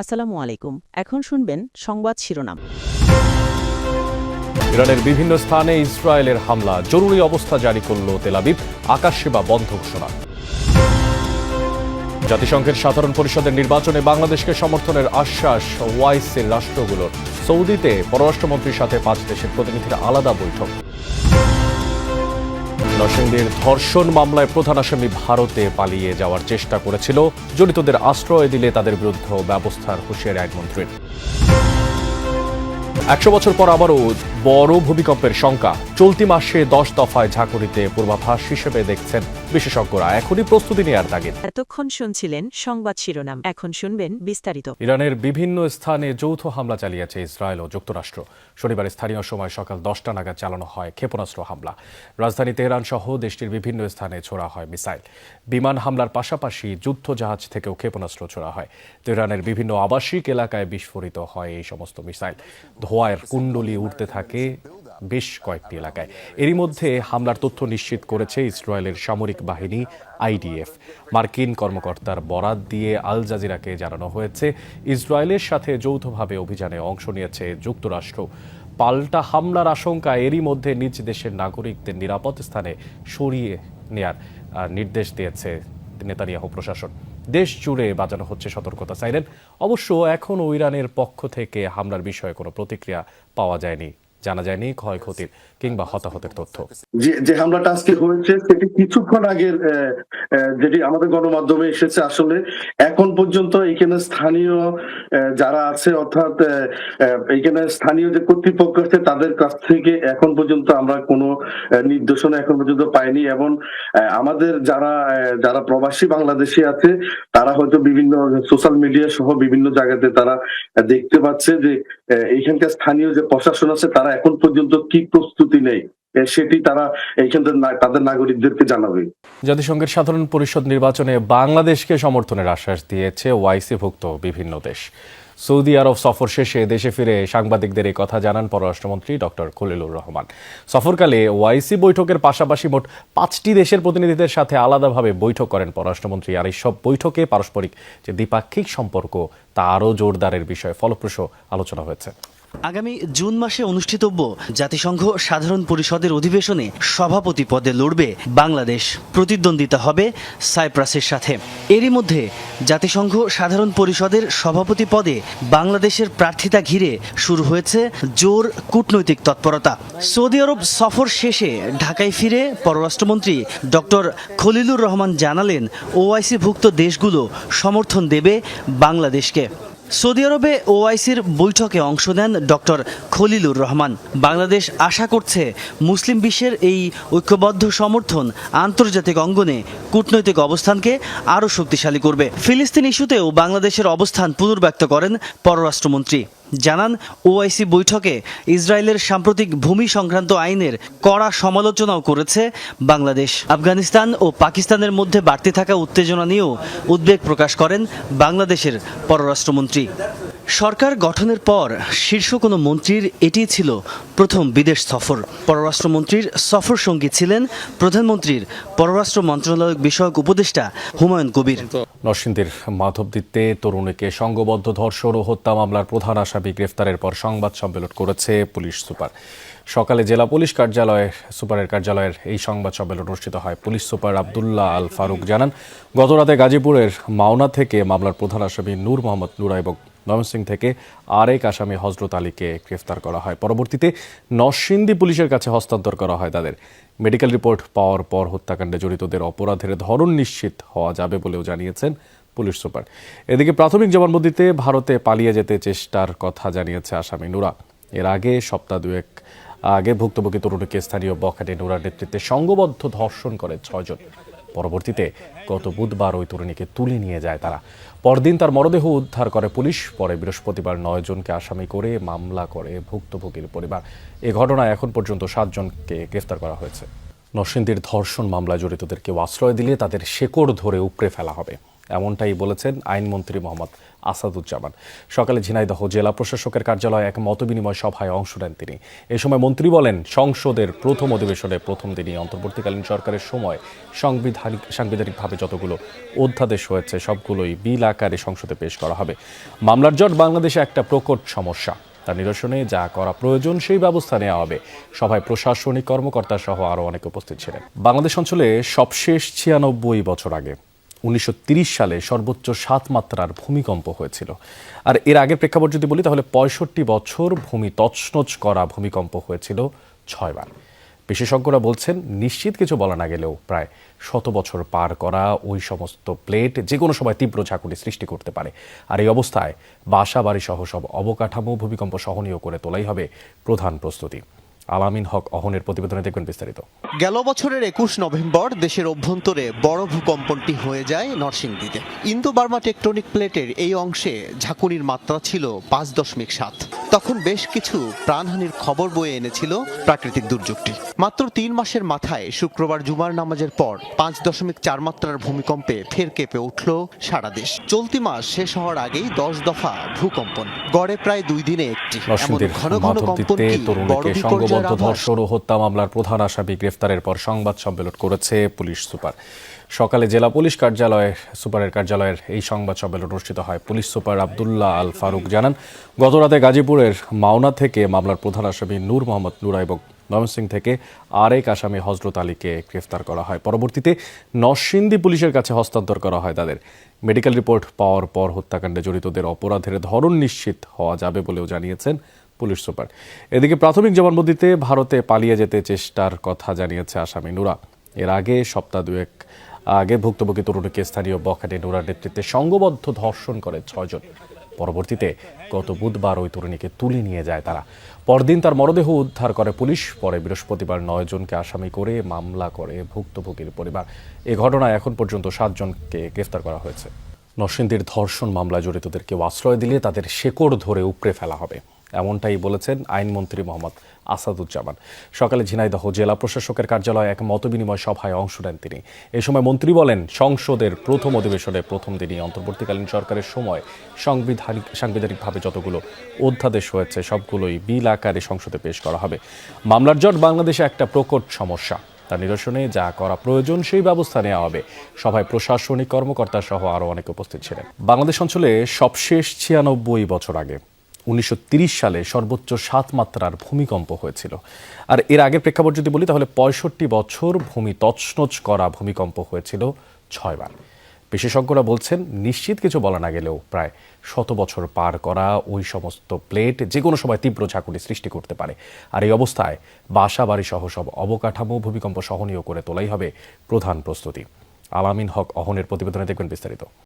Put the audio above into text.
আসসালামু আলাইকুম। এখন শুনবেন সংবাদ শিরোনাম। ইরানের বিভিন্ন স্থানে ইসরায়েলের হামলা, জরুরি অবস্থা জারি করল তেল আবিব, আকাশ সেবা বন্ধ ঘোষণা। জাতিসংঘের সাধারণ পরিষদের নির্বাচনে বাংলাদেশকে সমর্থনের আশ্বাস ওআইসির রাষ্ট্রগুলোর। সৌদিতে পররাষ্ট্রমন্ত্রীর সাথে 5 দেশের প্রতিনিধির আলাদা বৈঠক। নরসিংদীর ধর্ষণ মামলায় প্রধান আসামি ভারতে পালিয়ে যাওয়ার চেষ্টা করেছিল, জড়িতদের আশ্রয় দিলে তাদের বিরুদ্ধে ব্যবস্থার হুঁশিয়ারি আইনমন্ত্রীর। 100 বছর পর আবারও বড় ভূমিকম্পের শঙ্কা, চলতি মাসে 10 দফায় ঝাঁকুনিতে পূর্বাভাস হিসেবে দেখছেন বিশেষজ্ঞরা। এখনই প্রস্তুতি নেওয়ার তাগিদ। এতক্ষণ শুনছিলেন সংবাদ শিরোনাম, এখন শুনবেন বিস্তারিত। ইরানের বিভিন্ন স্থানে যৌথ হামলা চালিয়েছে ইসরায়েল ও যুক্তরাষ্ট্র। শনিবার স্থানীয় সময় সকাল 10টা নাগাদ চালানো হয় ক্ষেপণাস্ত্র হামলা। রাজধানী তেহরান সহ দেশটির বিভিন্ন স্থানে ছোড়া হয় মিসাইল। বিমান হামলার পাশাপাশি যুদ্ধজাহাজ থেকেও ক্ষেপণাস্ত্র ছোড়া হয়। তেহরানের বিভিন্ন আবাসিক এলাকায় বিস্ফোরিত হয় এই সমস্ত মিসাইল। ধোঁয়ার কুণ্ডলি উঠতে থাকে বেশ কয়েকটি এলাকায়। এরই মধ্যে হামলার তথ্য নিশ্চিত করেছে ইসরায়েলের সামরিক বাহিনী আইডিএফ। মার্কিন কর্মকর্তার বরাত দিয়ে আল জাজিরাকে জানানো হয়েছে, ইসরায়েলের সাথে যৌথভাবে অভিযানে অংশ নিয়েছে যুক্তরাষ্ট্র। পাল্টা হামলার আশঙ্কায় এরই মধ্যে নিজ দেশের নাগরিকদের নিরাপদ স্থানে সরিয়ে নেয়ার নির্দেশ দিয়েছে নেতানিয়াহু প্রশাসন। দেশ জুড়ে বাজানো হচ্ছে সতর্কতা সাইরেন। অবশ্য এখনও ইরানের পক্ষ থেকে হামলার বিষয়ে কোনো প্রতিক্রিয়া পাওয়া যায়নি, জানা যায়নি ক্ষয়ক্ষতির কিংবা হতাহতের তথ্য। যে হামলাটা আজকে হয়েছে সেটি কিছুক্ষণ আগের যেটি আমাদের গণমাধ্যমে এসেছে। আসলে এখন পর্যন্ত এখানে স্থানীয় যারা আছে, অর্থাৎ এখানে স্থানীয় যে কর্তৃপক্ষ আছে তাদের কাছ থেকে এখন পর্যন্ত আমরা কোনো নির্দেশনা এখন পর্যন্ত পাইনি। এবং আমাদের যারা প্রবাসী বাংলাদেশি আছে তারা হয়তো বিভিন্ন সোশ্যাল মিডিয়া সহ বিভিন্ন জায়গাতে তারা দেখতে পাচ্ছে যে এইখানকার স্থানীয় যে প্রশাসন আছে তারা এখন পর্যন্ত কি প্রস্তুতি নেই সেটি তারা এইখানে তাদের নাগরিকদেরকে জানাবে। জাতিসংঘের সাধারণ পরিষদ নির্বাচনে বাংলাদেশকে সমর্থনের আশ্বাস দিয়েছে ওআইসিভুক্ত বিভিন্ন দেশ। সৌদি আরব সফর শেষে দেশে ফিরে সাংবাদিকদের এই কথা জানান পররাষ্ট্রমন্ত্রী ডক্টর খলিলুর রহমান। সফরকালে ওআইসি বৈঠকের পাশাপাশি মোট 5টি দেশের প্রতিনিধিদের সাথে আলাদাভাবে বৈঠক করেন পররাষ্ট্রমন্ত্রী। আর এই সব বৈঠকে পারস্পরিক যে দ্বিপাক্ষিক সম্পর্ক তা আরও জোরদারের বিষয়ে ফলপ্রসূ আলোচনা হয়েছে। আগামী জুন মাসে অনুষ্ঠিতব্য জাতিসংঘ সাধারণ পরিষদের অধিবেশনে সভাপতি পদে লড়বে বাংলাদেশ। প্রতিদ্বন্দ্বিতা হবে সাইপ্রাসের সাথে। এরই মধ্যে জাতিসংঘ সাধারণ পরিষদের সভাপতি পদে বাংলাদেশের প্রার্থিতা ঘিরে শুরু হয়েছে জোর কূটনৈতিক তৎপরতা। সৌদি আরব সফর শেষে ঢাকায় ফিরে পররাষ্ট্রমন্ত্রী ডক্টর খলিলুর রহমান জানালেন, ওআইসিভুক্ত দেশগুলো সমর্থন দেবে বাংলাদেশকে। সৌদি আরবে ওআইসির বৈঠকে অংশ নেন ডক্টর খলিলুর রহমান। বাংলাদেশ আশা করছে মুসলিম বিশ্বের এই ঐক্যবদ্ধ সমর্থন আন্তর্জাতিক অঙ্গনে কূটনৈতিক অবস্থানকে আরও শক্তিশালী করবে। ফিলিস্তিন ইস্যুতেও বাংলাদেশের অবস্থান পুনর্ব্যক্ত করেন পররাষ্ট্রমন্ত্রী। জানান, ওআইসি বৈঠকে ইসরায়েলের সাম্প্রতিক ভূমি সংক্রান্ত আইনের কড়া সমালোচনাও করেছে বাংলাদেশ। আফগানিস্তান ও পাকিস্তানের মধ্যে বাড়তে থাকা উত্তেজনা নিয়েও উদ্বেগ প্রকাশ করেন বাংলাদেশের পররাষ্ট্রমন্ত্রী। সরকার গঠনের পর শীর্ষ কোনো মন্ত্রীর এটিই ছিল প্রথম বিদেশ সফর। পররাষ্ট্রমন্ত্রীর সফর সঙ্গী ছিলেন প্রধানমন্ত্রীর পররাষ্ট্র মন্ত্রণালয় বিষয়ক উপদেষ্টা হুমায়ুন কবির। নরসিংদীর মাধবদীতে তরুণীকে সংঘবদ্ধ ধর্ষণ ও হত্যা মামলার প্রধান আসামি গ্রেফতারের পর সংবাদ সম্মেলন করেছে পুলিশ সুপার। সকালে জেলা পুলিশ সুপারের কার্যালয়ের এই সংবাদ সম্মেলন অনুষ্ঠিত হয়। পুলিশ সুপার আবদুল্লাহ আল ফারুক জানান, গতরাতে গাজীপুরের মাওনা থেকে মামলার প্রধান আসামি নূর মোহাম্মদ নুরা এবং ময়মনসিংহ থেকে আরেক আসামি হজরত আলীকে গ্রেফতার করা হয়। পরবর্তীতে নরসিংদী পুলিশের কাছে হস্তান্তর করা হয় তাদের। মেডিকেল রিপোর্ট পাওয়ার পর হত্যাকাণ্ডে জড়িতদের অপরাধের ধরন নিশ্চিত হওয়া যাবে বলেও জানিয়েছেন পুলিশ সুপার। এদিকে প্রাথমিক জবানবন্দিতে ভারতে পালিয়ে যেতে চেষ্টার কথা জানিয়েছে আসামি নুরা। এর আগে সপ্তাহ দুয়েক আগে ভুক্তভোগী তরুণীকে স্থানীয় বখাটে নুরার নেতৃত্বে সংঘবদ্ধ ধর্ষণ করে 6 জন। পরবর্তীতে গত বুধবার ওই তরুণীকে তুলে নিয়ে যায় তারা। পরদিন তার মরদেহ উদ্ধার করে পুলিশ। পরে বৃহস্পতিবার 9 জনকে আসামি করে মামলা করে ভুক্তভোগীর পরিবার। এ ঘটনায় এখন পর্যন্ত 7 জনকে গ্রেফতার করা হয়েছে। নরসিংদীর ধর্ষণ মামলায় জড়িতদের কেউ আশ্রয় দিলে তাদের শেকড় ধরে উপড়ে ফেলা হবে, এমনটাই বলেছেন আইনমন্ত্রী মোহাম্মদ আসাদুজ্জামান। সকালে ঝিনাইদহ জেলা প্রশাসকের কার্যালয়ে এক মতবিনিময় সভায় অংশ নেন তিনি। এ সময় মন্ত্রী বলেন, সংসদের প্রথম অধিবেশনে প্রথম দিনই অন্তর্বর্তীকালীন সরকারের সময় সাংবিধানিকভাবে যতগুলো অধ্যাদেশ হয়েছে সবগুলোই বিল আকারে সংসদে পেশ করা হবে। মামলার জট বাংলাদেশে একটা প্রকট সমস্যা, তার নিরসনে যা করা প্রয়োজন সেই ব্যবস্থা নেওয়া হবে। সভায় প্রশাসনিক কর্মকর্তা সহ আরও অনেকে উপস্থিত ছিলেন। বাংলাদেশ অঞ্চলে সবশেষ 96 বছর আগে 1930 সালে সর্বোচ্চ 7 মাত্রার ভূমিকম্প হয়েছিল। আর এর আগের প্রেক্ষাপট যদি বলি তাহলে 65 বছর ভূমি তছনছ করা ভূমিকম্প হয়েছিল 6 বার। বিশেষজ্ঞরা বলছেন, নিশ্চিত কিছু বলা না গেলেও প্রায় 100 বছর পার করা ওই সমস্ত প্লেট যে কোনো সময় তীব্র ঝাঁকুনি সৃষ্টি করতে পারে। আর এই অবস্থায় বাসা বাড়ি সহ সব অবকাঠামো ভূমিকম্প সহনীয় করে তোলাই হবে প্রধান প্রস্তুতি। আলামিন হক অহনের প্রতিবেদনে দেখবেন বিস্তারিত। গেল বছরের 21 নভেম্বর দেশের অভ্যন্তরে বড় ভূকম্পনটি হয়ে যায় নরসিংদীতে। ইন্দো বার্মা টেকটনিক প্লেটের এই অংশে ঝাঁকুনির মাত্রা ছিল 5.7। তখন বেশ কিছু প্রাণহানির খবর বয়ে এনেছিল প্রাকৃতিক দুর্যোগটি। মাত্র 3 মাসের মাথায় শুক্রবার জুমার নামাজের পর 5.4 মাত্রার ভূমিকম্পে ফের কেঁপে উঠল সারা দেশ। চলতি মাস শেষ হওয়ার আগেই 10 দফা ভূকম্পন, গড়ে প্রায় 2 দিনে একটি। এমন ঘন ঘন কম্পন কি বড় সংঘবদ্ধ ধর্ষণ ও হত্যা মামলার প্রধান আসামি গ্রেফতারের পর সংবাদ সম্মেলন করেছে পুলিশ সুপার। সকালে জেলা পুলিশ সুপারের কার্যালয়ের এই সংবাদ সম্মেলন অনুষ্ঠিত হয়। পুলিশ সুপার আব্দুল্লাহ আল ফারুক জানান, গতরাতে গাজীপুরের মাওনা থেকে মামলার প্রধান আসামি নূর মোহাম্মদ নুরা এবং ময়মনসিংহ থেকে আরেক আসামি হজরত আলীকে গ্রেফতার করা হয়। পরবর্তীতে নরসিংদী পুলিশের কাছে হস্তান্তর করা হয় তাদের। মেডিকেল রিপোর্ট পাওয়ার পর হত্যাকাণ্ডে জড়িতদের অপরাধের ধরন নিশ্চিত হওয়া যাবে বলেও জানিয়েছেন পুলিশ সুপার। এদিকে প্রাথমিক জবানবন্দিতে ভারতে পালিয়ে যেতে চেষ্টার কথা জানিয়েছে আসামি নুরা। এর আগে সপ্তাহ দুয়েক আগে ভুক্তভোগী তরুণীকে স্থানীয় বখাটে নুরার নেতৃত্বে সংঘবদ্ধ ধর্ষণ করে 6 জন। পরবর্তীতে গত বুধবার ওই তরুণীকে তুলে নিয়ে যায় তারা। পরদিন তার মরদেহ উদ্ধার করে পুলিশ। পরে বৃহস্পতিবার 9 জনকে আসামি করে মামলা করে ভুক্তভোগীর পরিবার। এ ঘটনায় এখন পর্যন্ত 7 জনকে গ্রেফতার করা হয়েছে। নরসিংদীর ধর্ষণ মামলায় জড়িতদের কেউ আশ্রয় দিলে তাদের শেকড় ধরে উপড়ে ফেলা হবে, এমনটাই বলেছেন আইনমন্ত্রী মোহাম্মদ আসাদুজ্জামান। সকালে ঝিনাইদহ জেলা প্রশাসকের কার্যালয়ে এক মতবিনিময় সভায় অংশ নেন তিনি। এ সময় মন্ত্রী বলেন, সংসদের প্রথম অধিবেশনে প্রথম দিনই অন্তর্বর্তীকালীন সরকারের সময় সাংবিধানিকভাবে যতগুলো অধ্যাদেশ হয়েছে সবগুলোই বিল আকারে সংসদে পেশ করা হবে। মামলার জট বাংলাদেশে একটা প্রকট সমস্যা, তার নিরসনে যা করা প্রয়োজন সেই ব্যবস্থা নেওয়া হবে। সভায় প্রশাসনিক কর্মকর্তা সহ আরও অনেকে উপস্থিত ছিলেন। বাংলাদেশ অঞ্চলে সবশেষ 96 বছর আগে 1930 সালে সর্বোচ্চ 7 মাত্রার ভূমিকম্প হয়েছিল। আর এর আগের প্রেক্ষাপট যদি বলি তাহলে 65 বছর ভূমি তছনছ করা ভূমিকম্প হয়েছিল 6 বার। বিশেষজ্ঞরা বলছেন, নিশ্চিত কিছু বলা না গেলেও প্রায় 100 বছর পার করা ওই সমস্ত প্লেট যে কোনো সময় তীব্র ঝাঁকুনি সৃষ্টি করতে পারে। আর এই অবস্থায় বাসা বাড়ি সহ সব অবকাঠামো ভূমিকম্প সহনীয় করে তোলাই হবে প্রধান প্রস্তুতি। আলামিন হক অহনের প্রতিবেদনে দেখবেন বিস্তারিত।